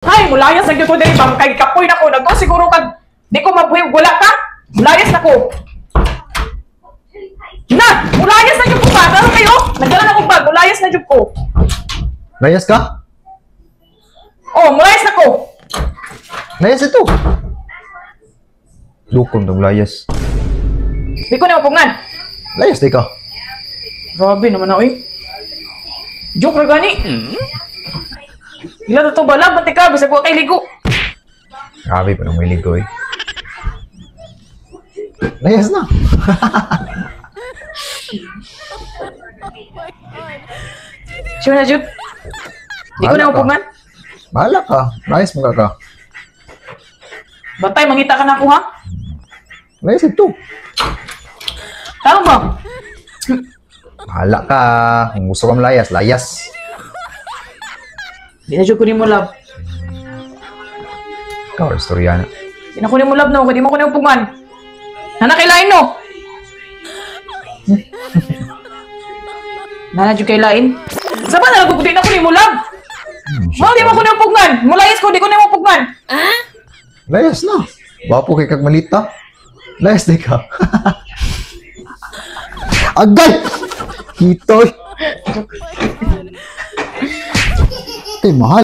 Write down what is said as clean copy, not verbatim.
Ay, mulayas na ko diri bang kay kapoy na ko. Nagto siguro kag di ko mabuhi wala ka. Mulayas na ko. Na, mulayas na jud ko ba? Ano kayo? Nagdala na ko bag, mulayas na jud ko. Layas ka? Oh, mulayas na ko. Layas ito. Lukom tong layas. Di ko na upungan. Layas di ka. Grabe naman na, oy. Joke ra gani. Ila to bala, bati ka, bisag ko kay ligo. Grabe pa nang may ligo eh. Layas na. Sure na, Jude? Di ko na upungan. Bahala ka. Layas mo ka. Batay, mangita ka na ako, ha? Layas ito. Tama ba? Bahala ka. Kung gusto kang layas, layas. Di na Jude kunin mo, love. Ikaw, istorya na. Di na kunin mo, love, no? Kadi mo kunin upungan. Nanakilain, no? Nana Jude kay lain. Sa ba na nagpuputi na kunin mo, love? Mau di mo kunin upungan. Mulayas ko, di kunin mo upungan. Layas na. Wapo kay kag malita. Layas di ka. Agay! Hitoy! Mahal.